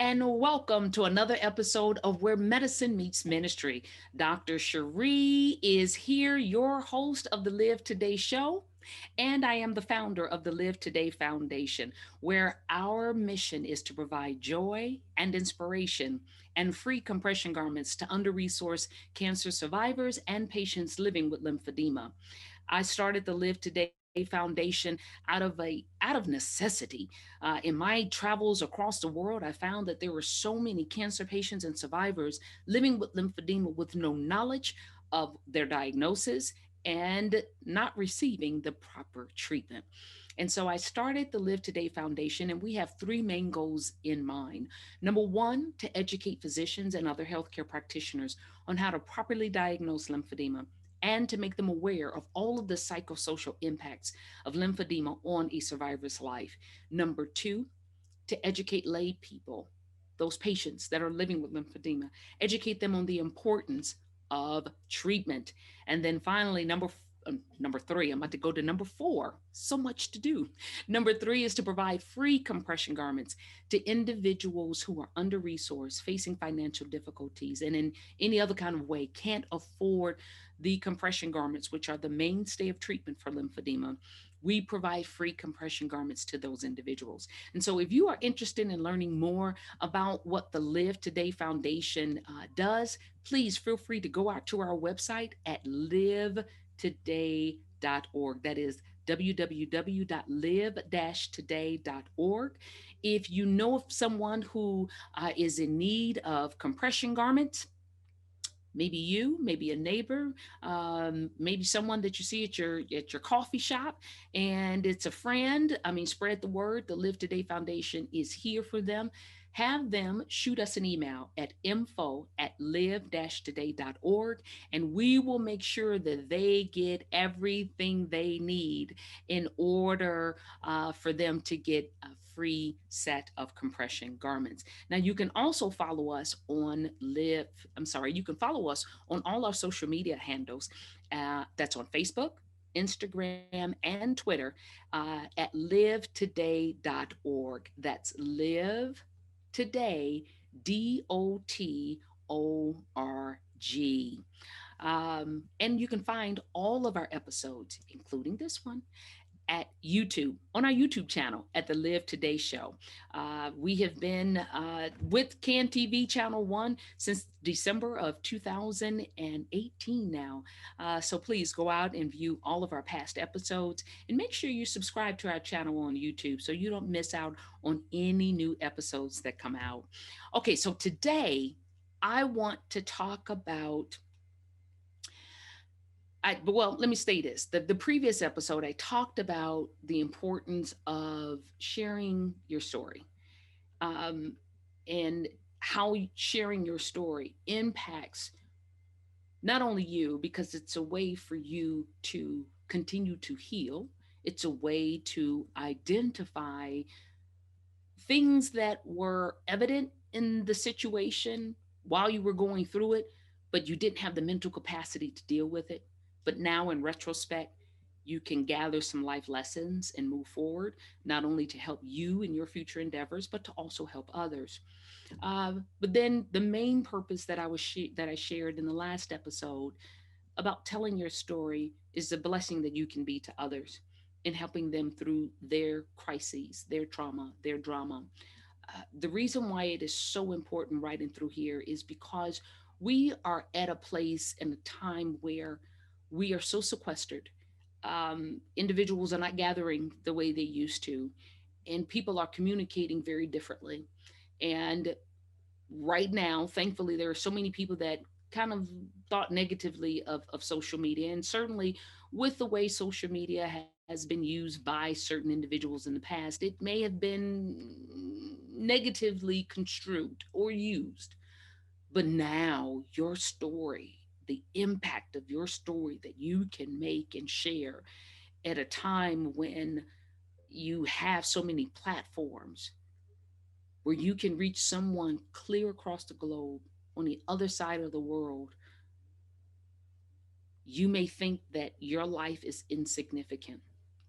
and welcome to another episode of Where Medicine Meets Ministry. Dr. Cherie is here, your host of the Live Today show, and I am the founder of the Live Today Foundation, where our mission is to provide joy and inspiration and free compression garments to under resourced cancer survivors and patients living with lymphedema. I started the Live Today Foundation out of necessity. In my travels across the world, I found that there were so many cancer patients and survivors living with lymphedema with no knowledge of their diagnosis and not receiving the proper treatment. And so I started the Live Today Foundation, and we have three main goals in mind. Number one, to educate physicians and other healthcare practitioners on how to properly diagnose lymphedema and to make them aware of all of the psychosocial impacts of lymphedema on a survivor's life. Number two, to educate lay people, those patients that are living with lymphedema, educate them on the importance of treatment. And then finally, number three, I'm about to go to number four. So much to do. Number three is to provide free compression garments to individuals who are under resourced, facing financial difficulties, and in any other kind of way can't afford the compression garments, which are the mainstay of treatment for lymphedema. We provide free compression garments to those individuals. And so, if you are interested in learning more about what the Live Today Foundation does, please feel free to go out to our website at livetoday.org. That is www.live-today.org. If you know of someone who is in need of compression garments, maybe you, maybe a neighbor, maybe someone that you see at your coffee shop, and it's a friend. I mean, spread the word. The Live Today Foundation is here for them. Have them shoot us an email at info@live-today.org, and we will make sure that they get everything they need in order for them to get a free set of compression garments. Now, you can also follow us on you can follow us on all our social media handles. That's on Facebook, Instagram, and Twitter at livetoday.org. That's live today, DOTORG. And you can find all of our episodes, including this one, at YouTube, on our YouTube channel at the Live Today Show. We have been with CAN TV Channel 1 since December of 2018 now. So please go out and view all of our past episodes and make sure you subscribe to our channel on YouTube so you don't miss out on any new episodes that come out. Okay, so today I want to talk about let me say this. The previous episode, I talked about the importance of sharing your story, um, and how sharing your story impacts not only you, because it's a way for you to continue to heal, it's a way to identify things that were evident in the situation while you were going through it, but you didn't have the mental capacity to deal with it. But now, in retrospect, you can gather some life lessons and move forward, not only to help you in your future endeavors, but to also help others. But then, the main purpose that I shared in the last episode about telling your story is the blessing that you can be to others in helping them through their crises, their trauma, their drama. The reason why it is so important writing through here is because we are at a place and a time where we are so sequestered. Individuals are not gathering the way they used to, and people are communicating very differently. And right now, thankfully, there are so many people that kind of thought negatively of social media. And certainly, with the way social media has been used by certain individuals in the past, it may have been negatively construed or used. But now, your story, the impact of your story that you can make and share at a time when you have so many platforms where you can reach someone clear across the globe on the other side of the world, you may think that your life is insignificant,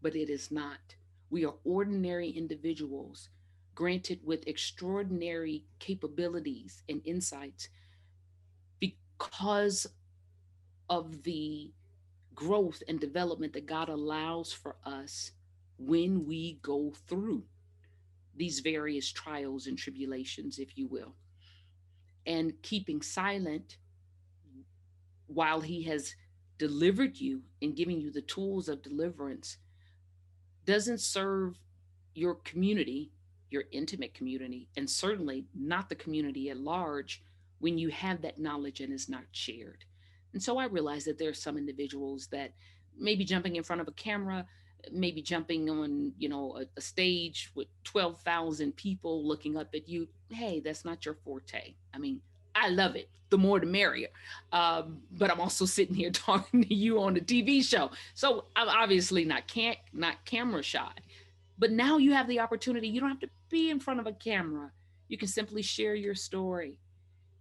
but it is not. We are ordinary individuals granted with extraordinary capabilities and insights because of the growth and development that God allows for us when we go through these various trials and tribulations, if you will. And keeping silent while He has delivered you and giving you the tools of deliverance doesn't serve your community, your intimate community, and certainly not the community at large when you have that knowledge and it's not shared. And so I realize that there are some individuals that maybe jumping in front of a camera, maybe jumping on, a stage with 12,000 people looking up at you. Hey, that's not your forte. I mean, I love it. The more the merrier. But I'm also sitting here talking to you on a TV show. So I'm obviously not camera shy. But now you have the opportunity. You don't have to be in front of a camera. You can simply share your story.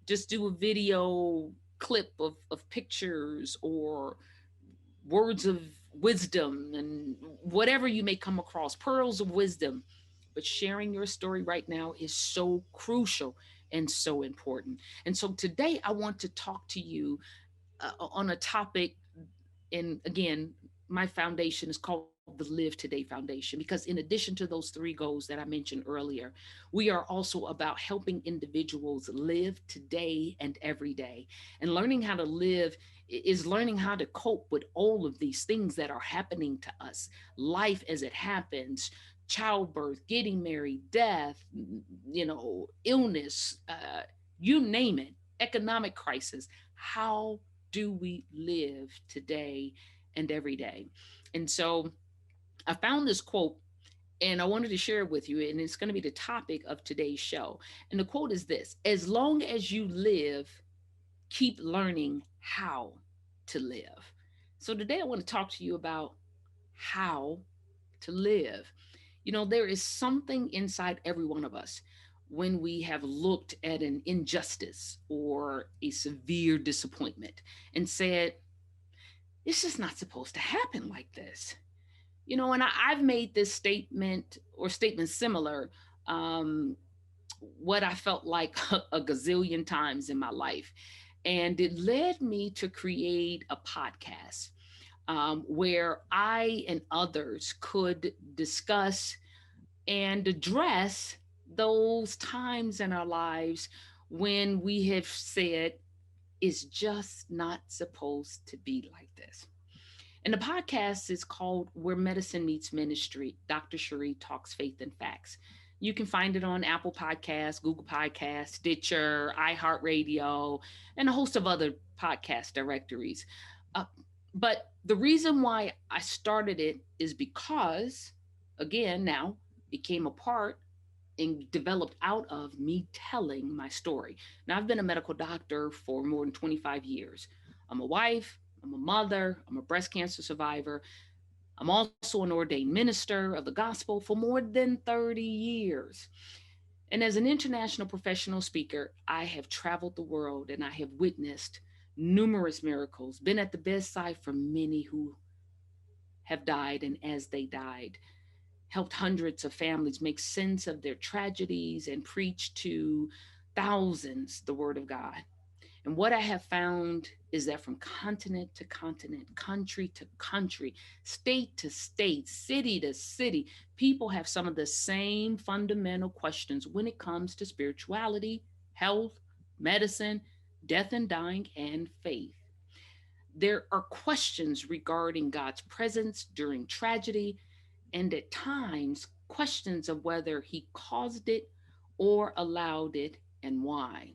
Just do a video clip of pictures or words of wisdom and whatever you may come across, pearls of wisdom. But sharing your story right now is so crucial and so important. And so today I want to talk to you on a topic. And again, my foundation is called the Live Today Foundation because, in addition to those three goals that I mentioned earlier, we are also about helping individuals live today and every day. And learning how to live is learning how to cope with all of these things that are happening to us, life as it happens, childbirth, getting married, death, illness, you name it, economic crisis. How do we live today and every day? And so I found this quote and I wanted to share it with you, and it's going to be the topic of today's show. And the quote is this: as long as you live, keep learning how to live. So today I want to talk to you about how to live. There is something inside every one of us when we have looked at an injustice or a severe disappointment and said, it's just not supposed to happen like this. And I've made this statement or statements similar, um, what I felt like a gazillion times in my life. And it led me to create a podcast where I and others could discuss and address those times in our lives when we have said, it's just not supposed to be like this. And the podcast is called Where Medicine Meets Ministry. Dr. Cherie Talks Faith and Facts. You can find it on Apple Podcasts, Google Podcasts, Stitcher, iHeartRadio, and a host of other podcast directories. Uh, but the reason why I started it is because, again, now became a part and developed out of me telling my story. Now, I've been a medical doctor for more than 25 years. I'm a wife, I'm a mother, I'm a breast cancer survivor. I'm also an ordained minister of the gospel for more than 30 years. And as an international professional speaker, I have traveled the world and I have witnessed numerous miracles, been at the bedside for many who have died and as they died, helped hundreds of families make sense of their tragedies and preach to thousands the word of God. And what I have found is that from continent to continent, country to country, state to state, city to city, people have some of the same fundamental questions when it comes to spirituality, health, medicine, death and dying, and faith. There are questions regarding God's presence during tragedy, and at times, questions of whether He caused it or allowed it and why.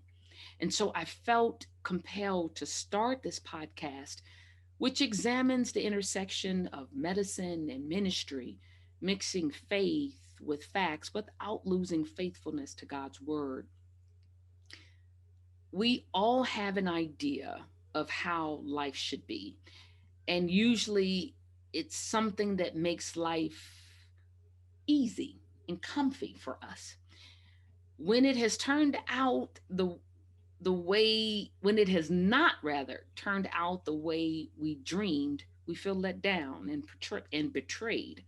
And so I felt compelled to start this podcast, which examines the intersection of medicine and ministry, mixing faith with facts without losing faithfulness to God's word. We all have an idea of how life should be. And usually it's something that makes life easy and comfy for us. When it has turned out the way when it has not rather turned out the way we dreamed, we feel let down and betrayed.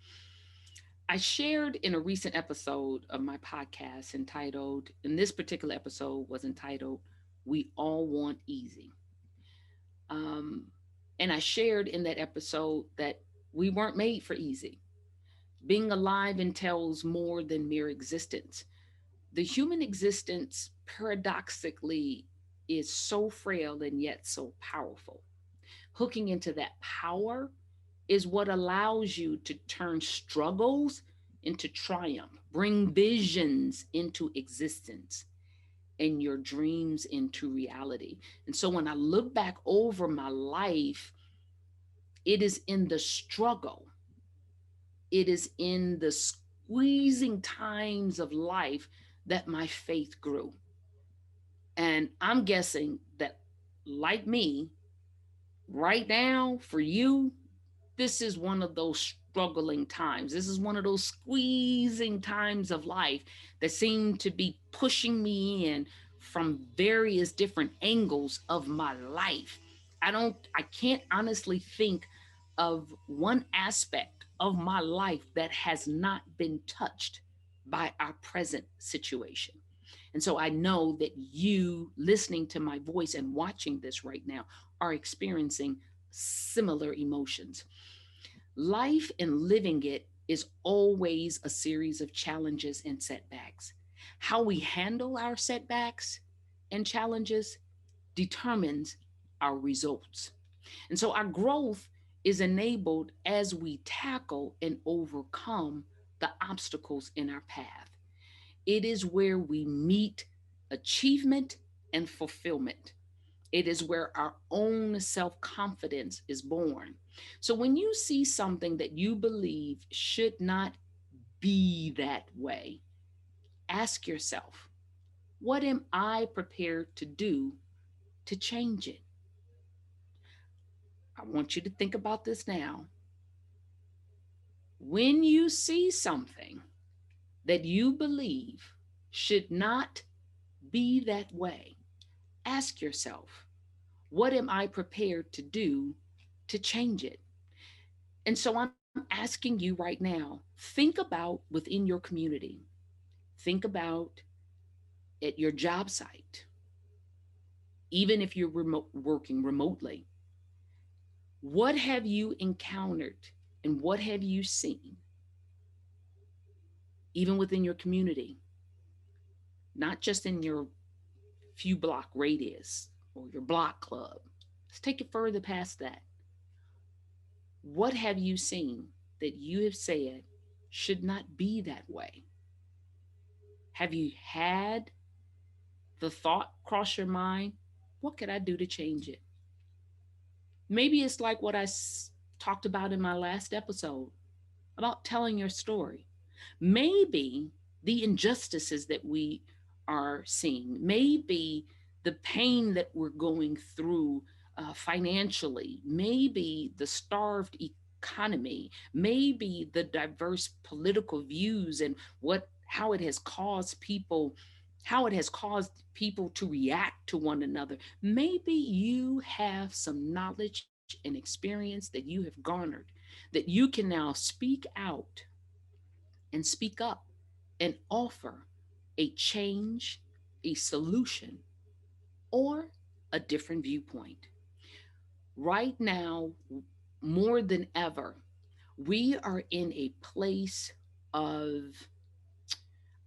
I shared in a recent episode of my podcast entitled, and this particular episode was entitled, We All Want Easy. Um, and I shared in that episode that we weren't made for easy. Being alive entails more than mere existence. The human existence, paradoxically, is so frail and yet so powerful. Hooking into that power is what allows you to turn struggles into triumph, bring visions into existence, and your dreams into reality. And so when I look back over my life, it is in the struggle, it is in the squeezing times of life that my faith grew. And I'm guessing that, like me, right now, for you, this is one of those struggling times. This is one of those squeezing times of life that seem to be pushing me in from various different angles of my life. I can't honestly think of one aspect of my life that has not been touched by our present situation. And so I know that you listening to my voice and watching this right now are experiencing similar emotions. Life and living it is always a series of challenges and setbacks. How we handle our setbacks and challenges determines our results. And so our growth is enabled as we tackle and overcome the obstacles in our path. It is where we meet achievement and fulfillment. It is where our own self confidence is born. So when you see something that you believe should not be that way, ask yourself, what am I prepared to do to change it? I want you to think about this now. When you see something that you believe should not be that way, ask yourself, what am I prepared to do to change it? And so I'm asking you right now, think about within your community, think about at your job site, even if you're working remotely, what have you encountered and what have you seen, even within your community, not just in your few block radius or your block club. Let's take it further past that. What have you seen that you have said should not be that way? Have you had the thought cross your mind, what could I do to change it? Maybe it's like what talked about in my last episode about telling your story. Maybe the injustices that we are seeing, maybe the pain that we're going through financially, maybe the starved economy, maybe the diverse political views and what how it has caused people to react to one another. Maybe you have some knowledge and experience that you have garnered that you can now speak out and speak up and offer a change, a solution, or a different viewpoint. Right now, more than ever, we are in a place of,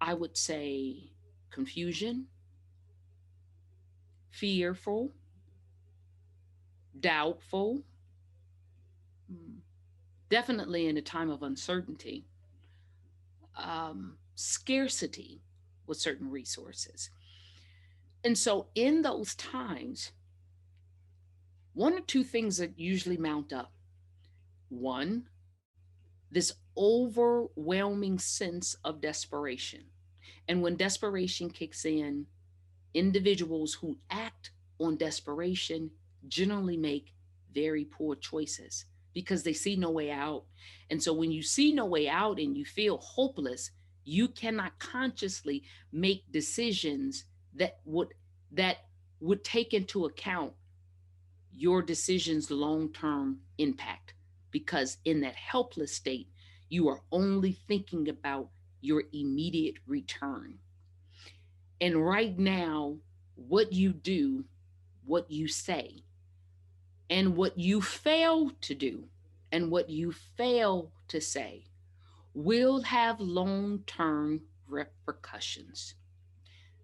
I would say, confusion, fearful, doubtful, definitely in a time of uncertainty, scarcity with certain resources. And so, in those times, one or two things that usually mount up. One, this overwhelming sense of desperation. And when desperation kicks in, individuals who act on desperation generally make very poor choices because they see no way out. And so when you see no way out and you feel hopeless, you cannot consciously make decisions that would take into account your decision's long-term impact, because in that helpless state You are only thinking about your immediate return. And right now, what you do, what you say, and what you fail to do, and what you fail to say will have long term repercussions.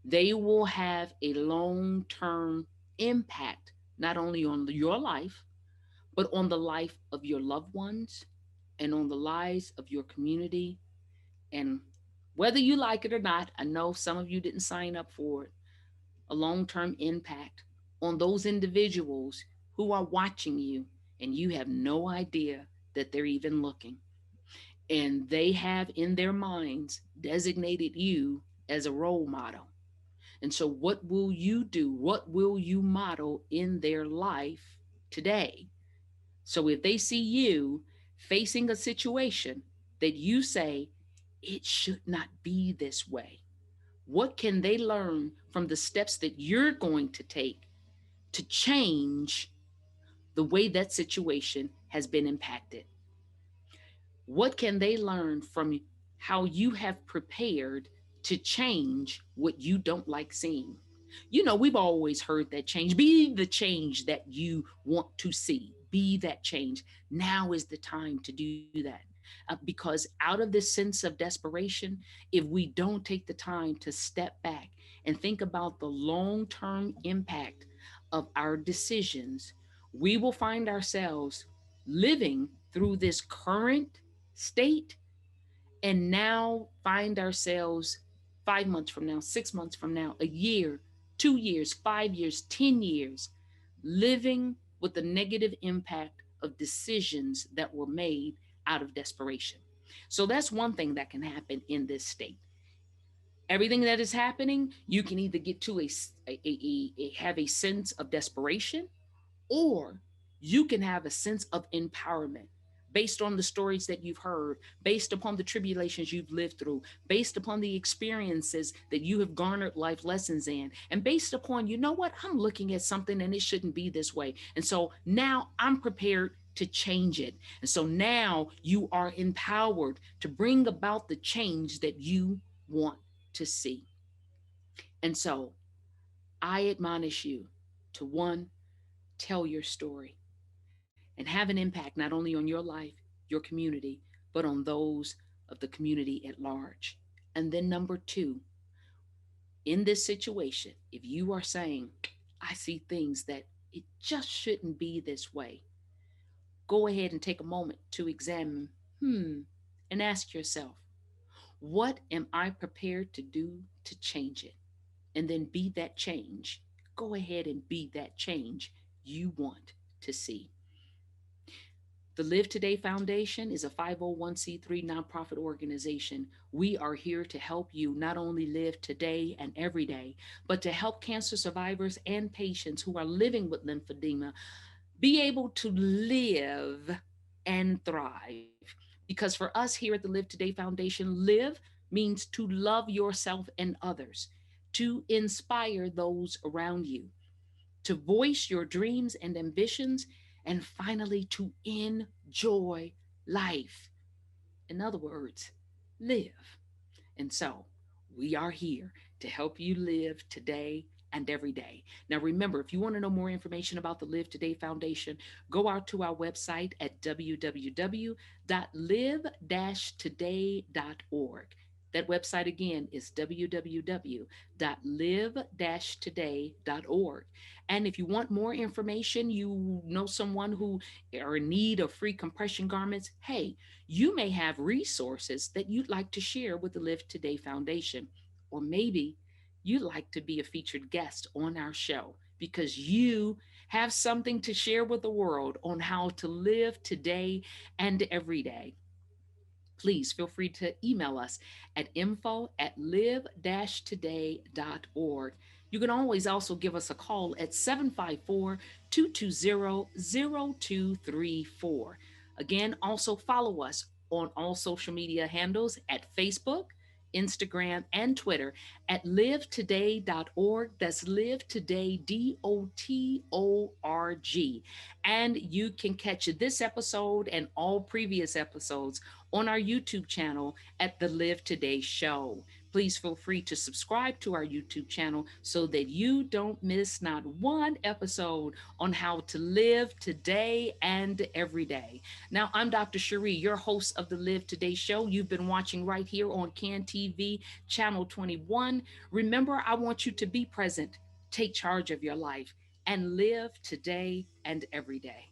They will have a long term impact, not only on your life, but on the life of your loved ones and on the lives of your community. And whether you like it or not, I know some of you didn't sign up for it, a long term impact on those individuals who are watching you and you have no idea that they're even looking. And they have in their minds designated you as a role model. And so, what will you do? What will you model in their life today? So, if they see you facing a situation that you say, it should not be this way, what can they learn from the steps that you're going to take to change the way that situation has been impacted? What can they learn from how you have prepared to change what you don't like seeing? You know, we've always heard that change. Be the change that you want to see. Be that change. Now is the time to do that. Because out of this sense of desperation, if we don't take the time to step back and think about the long term impact of our decisions, we will find ourselves living through this current state and now find ourselves 5 months from now, 6 months from now, a year, 2 years, 5 years, 10 years, living with the negative impact of decisions that were made out of desperation. So that's one thing that can happen in this state. Everything that is happening, you can either get to have a sense of desperation, or you can have a sense of empowerment based on the stories that you've heard, based upon the tribulations you've lived through, based upon the experiences that you have garnered life lessons in, and based upon, you know what, I'm looking at something and it shouldn't be this way. And so now I'm prepared to change it. And so now you are empowered to bring about the change that you want to see. And so I admonish you to, one, tell your story and have an impact not only on your life, your community, but on those of the community at large. And then, number two, in this situation, if you are saying, I see things that it just shouldn't be this way, go ahead and take a moment to examine, and ask yourself, what am I prepared to do to change it? And then be that change. Go ahead and be that change you want to see. The Live Today Foundation is a 501c3 nonprofit organization. We are here to help you not only live today and every day, but to help cancer survivors and patients who are living with lymphedema be able to live and thrive. Because for us here at the Live Today Foundation, live means to love yourself and others, to inspire those around you, to voice your dreams and ambitions, and finally to enjoy life. In other words, live. And so we are here to help you live today and every day. Now, remember, if you want to know more information about the Live Today Foundation, go out to our website at www.live-today.org. That website again is www.live-today.org. And if you want more information, you know someone who are in need of free compression garments, hey, you may have resources that you'd like to share with the Live Today Foundation. Or maybe you'd like to be a featured guest on our show because you have something to share with the world on how to live today and every day. Please feel free to email us at info@live-today.org. You can always also give us a call at 754-220-0234. Again, also follow us on all social media handles at Facebook, Instagram, and Twitter at livetoday.org. That's livetoday.org. And you can catch this episode and all previous episodes on our YouTube channel at The Live Today Show. Please feel free to subscribe to our YouTube channel so that you don't miss not one episode on how to live today and every day. Now, I'm Dr. Cherie, your host of the Live Today Show. You've been watching right here on CAN TV, Channel 21. Remember, I want you to be present, take charge of your life, and live today and every day.